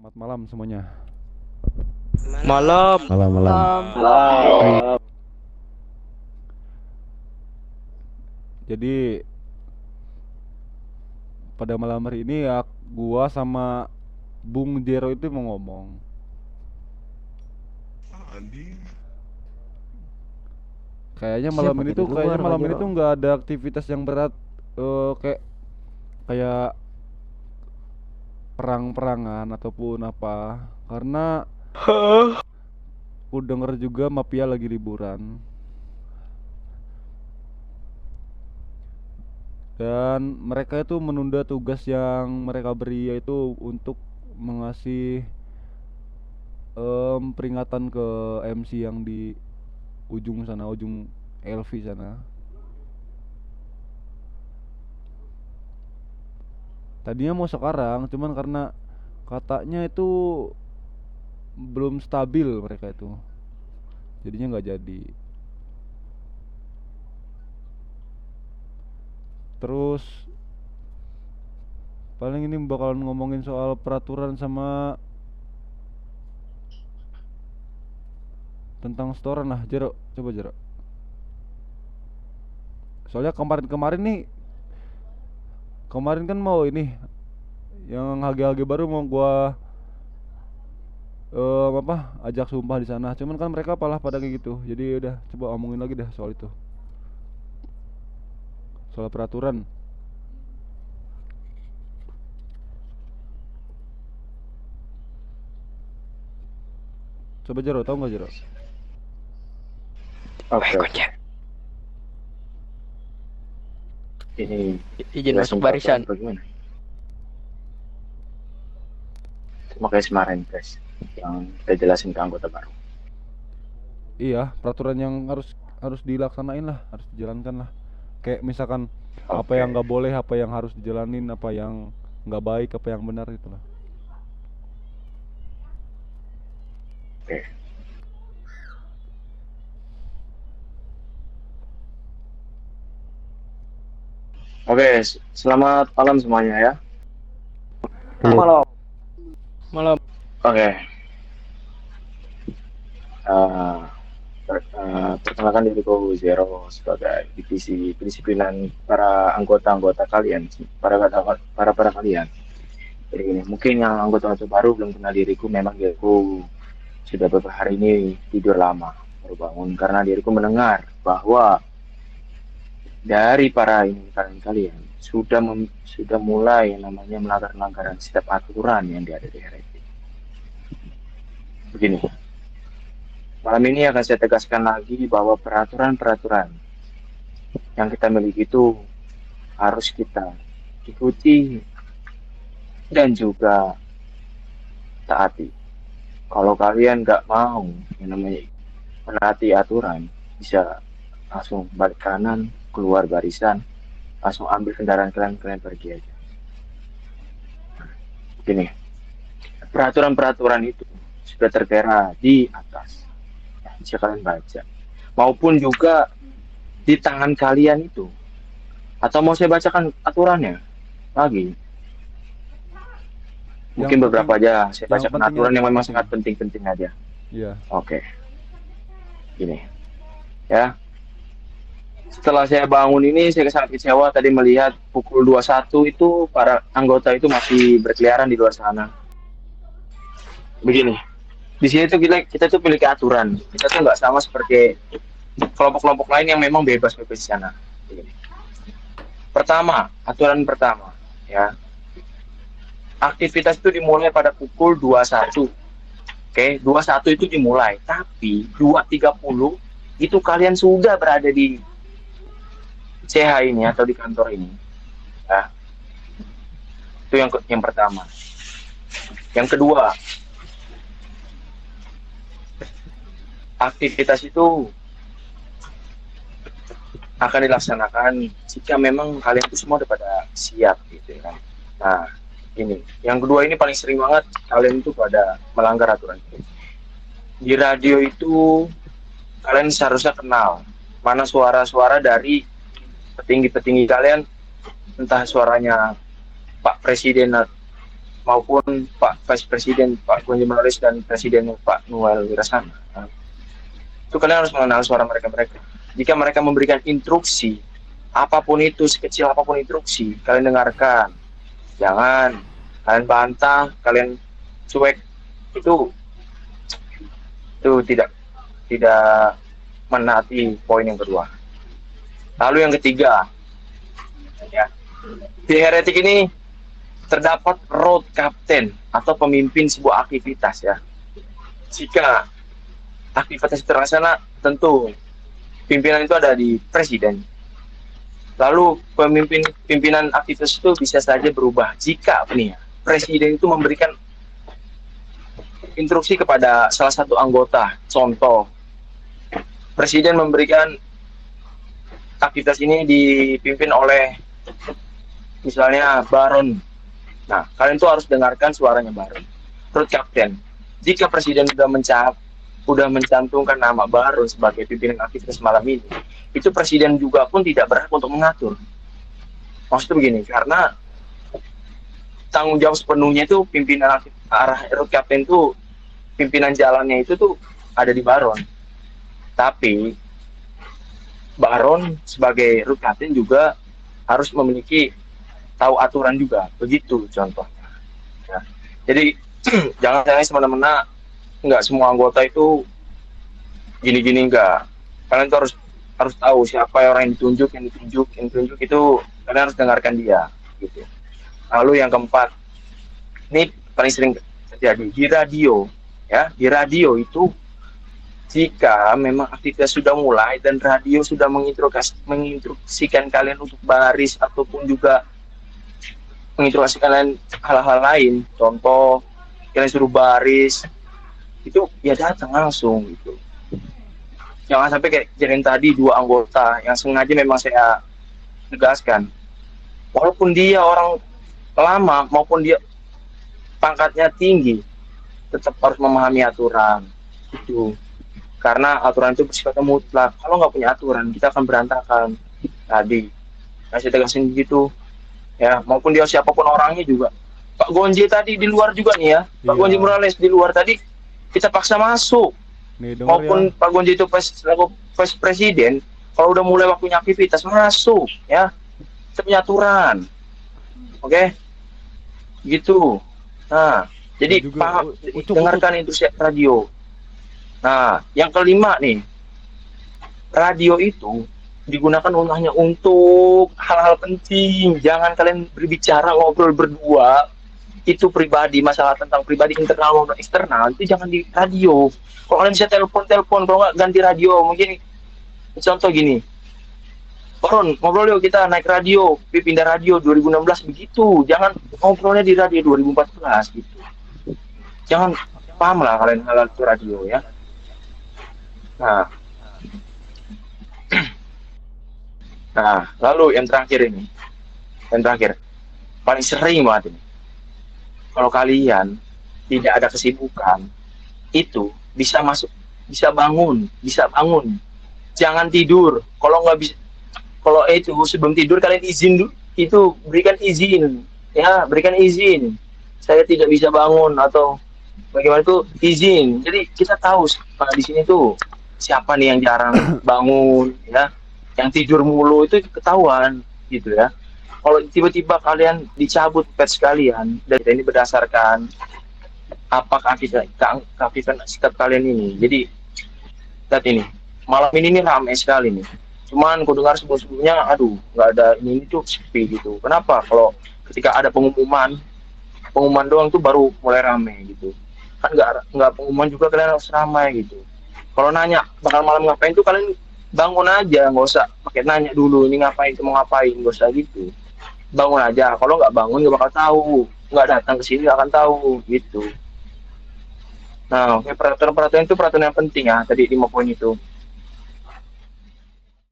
Selamat malam semuanya. Malam. Malam-malam. Jadi pada malam hari ini ya gua sama Bung Jero itu mau ngomong. Kayaknya malam Siapa ini kayak tuh di luar, Pak Jero? nggak ada aktivitas yang berat, kayak kayak perang-perangan ataupun apa. Karena ku denger juga Mafia lagi liburan. Dan mereka itu menunda tugas yang mereka beri, yaitu untuk mengasih peringatan ke MC yang di ujung sana, ujung LV sana. Tadinya mau sekarang, cuman karena katanya itu belum stabil mereka itu, jadinya nggak jadi. Terus paling ini bakalan ngomongin soal peraturan sama tentang setoran lah. Jero, coba Jero. Soalnya kemarin kan mau ini yang HG-HG baru mau gua ajak sumpah di sana. Cuman kan mereka palah pada kayak gitu. Jadi udah coba omongin lagi dah soal itu. Soal peraturan. Coba Jero, tahu nggak Jero? Oke. Ini Izin masuk barisan. bagaimana? Makanya kemarin guys yang kita jelasin ke anggota baru. Iya, peraturan yang harus harus dilaksanain lah, harus dijalankan lah. Kayak misalkan apa yang nggak boleh, apa yang harus dijalanin, apa yang nggak baik, apa yang benar gitu lah. Oke. Oke, selamat malam semuanya ya. Malam. Malam. Oke. Perkenalkan diriku Zero sebagai divisi kedisiplinan para anggota-anggota kalian, para kalian. Jadi gini, mungkin yang anggota baru belum kenal diriku, memang diriku sudah beberapa hari ini tidur lama baru bangun karena diriku mendengar bahwa dari para ini kalian sudah mulai yang namanya melanggar-melanggaran setiap aturan yang ada di RRT. Begini, malam ini akan saya tegaskan lagi bahwa peraturan-peraturan yang kita miliki itu harus kita ikuti dan juga taati. Kalau kalian nggak mau yang namanya menaati aturan, bisa langsung balik kanan, keluar barisan, langsung ambil kendaraan kalian pergi aja. Gini, peraturan-peraturan itu sudah tertera di atas, ya, bisa kalian baca. Maupun juga di tangan kalian itu. Atau mau saya bacakan aturannya lagi? Mungkin beberapa aja saya bacakan aturan yang memang sangat penting-penting aja. Iya. Oke. Gini, ya. Setelah saya bangun ini, saya sangat kecewa tadi melihat pukul 21 itu para anggota itu masih berkeliaran di luar sana. Begini, di sini tuh kita tuh memiliki aturan. Kita tuh nggak sama seperti kelompok-kelompok lain yang memang bebas-bebas di sana. Begini. Pertama, aturan pertama, ya. Aktivitas itu dimulai pada pukul 21. Oke, 21 itu dimulai, tapi 2.30 itu kalian sudah berada di CH ini atau di kantor ini. Ya. Itu yang pertama. Yang kedua, aktivitas itu akan dilaksanakan jika memang kalian itu semua udah pada siap gitu kan. Nah, ini yang kedua ini paling sering banget kalian itu pada melanggar aturan. Di radio itu kalian seharusnya kenal mana suara-suara dari petinggi-petinggi kalian, entah suaranya Pak Presiden maupun Pak Vice Presiden Pak Gonje Morales dan Presiden Pak Noel Wirasana. Nah, itu kalian harus mengenal suara mereka-mereka. Jika mereka memberikan instruksi, apapun itu, sekecil apapun instruksi, kalian dengarkan. Jangan kalian bantah, kalian cuek. Itu tidak menaati poin yang kedua. Lalu yang ketiga, ya, di heretik ini terdapat road captain atau pemimpin sebuah aktivitas, ya. Jika aktivitas itu terlaksana, tentu pimpinan itu ada di presiden. Lalu pimpinan aktivitas itu bisa saja berubah jika presiden itu memberikan instruksi kepada salah satu anggota. Contoh, presiden memberikan aktivitas ini dipimpin oleh misalnya Baron. Nah, kalian tuh harus dengarkan suaranya Baron. Road captain. Jika presiden sudah mencantumkan nama Baron sebagai pimpinan aktivitas malam ini, itu presiden juga pun tidak berhak untuk mengatur. Maksudnya begini, karena tanggung jawab sepenuhnya itu pimpinan arah road captain itu, pimpinan jalannya itu tuh ada di Baron. Tapi Baron sebagai road captain juga harus memiliki tahu aturan juga, begitu contohnya. Ya. Jadi jangan semena-mena nggak semua anggota itu gini-gini, enggak. Kalian tuh harus tahu siapa orang yang ditunjuk itu kalian harus dengarkan dia, gitu. Lalu yang keempat, ini paling sering terjadi di radio, ya. Di radio itu jika memang aktivitas sudah mulai dan radio sudah menginstruksikan kalian untuk baris ataupun juga menginstruksikan kalian hal-hal lain, contoh kalian suruh baris, itu ya datang langsung gitu. Jangan sampai kayak kejadian tadi 2 anggota yang sengaja memang saya tegaskan, walaupun dia orang lama maupun dia pangkatnya tinggi, tetap harus memahami aturan itu. Karena aturan itu bersifatnya mutlak. Kalau nggak punya aturan, kita akan berantakan. Tadi, saya tegasin gitu. Ya, maupun dia siapapun orangnya juga. Pak Gonje tadi di luar juga nih ya. Pak Gonje Morales di luar tadi, kita paksa masuk. Nih, maupun ya. Pak Gonje itu Vice Presiden, kalau udah mulai waktunya aktivitas, masuk. Ya, kita punya aturan. Oke? Gitu. Nah, jadi dengarkan itu radio. Nah, yang kelima nih, radio itu digunakan hanya untuk hal-hal penting. Jangan kalian berbicara ngobrol berdua, itu pribadi, masalah tentang pribadi internal maupun eksternal, itu jangan di radio. Kalau kalian bisa telepon, kalau nggak ganti radio. Mungkin contoh gini, Baron, ngobrol yuk kita naik radio, pindah radio 2016 begitu. Jangan ngobrolnya di radio 2014 gitu. Jangan, paham lah kalian hal itu radio, ya. Nah, lalu yang terakhir ini, paling sering banget ini. Kalau kalian tidak ada kesibukan, itu bisa bangun. Jangan tidur. Kalau nggak bisa, kalau itu sebelum tidur kalian izin dulu, itu berikan izin, ya, berikan izin. Saya tidak bisa bangun atau bagaimana itu izin. Jadi kita tahu di sini tuh siapa nih yang jarang bangun, ya, yang tidur mulu, itu ketahuan gitu ya. Kalau tiba-tiba kalian dicabut pets kalian, dan ini berdasarkan apakah aktivitas sikap kalian ini. Jadi lihat ini, malam ini nih ramai sekali nih. Cuman aku dengar sebelumnya, aduh, nggak ada ini tuh sepi gitu. Kenapa? Kalau ketika ada pengumuman doang tuh baru mulai ramai gitu. Kan nggak pengumuman juga kalian harus ramai gitu. Kalau nanya bakal malam ngapain tuh kalian bangun aja, nggak usah pakai nanya dulu ini ngapain, mau ngapain, nggak usah gitu. Bangun aja. Kalau nggak bangun nggak bakal tahu, nggak datang ke sini nggak akan tahu gitu. Nah, peraturan itu peraturan yang penting ya. Tadi 5 poin itu.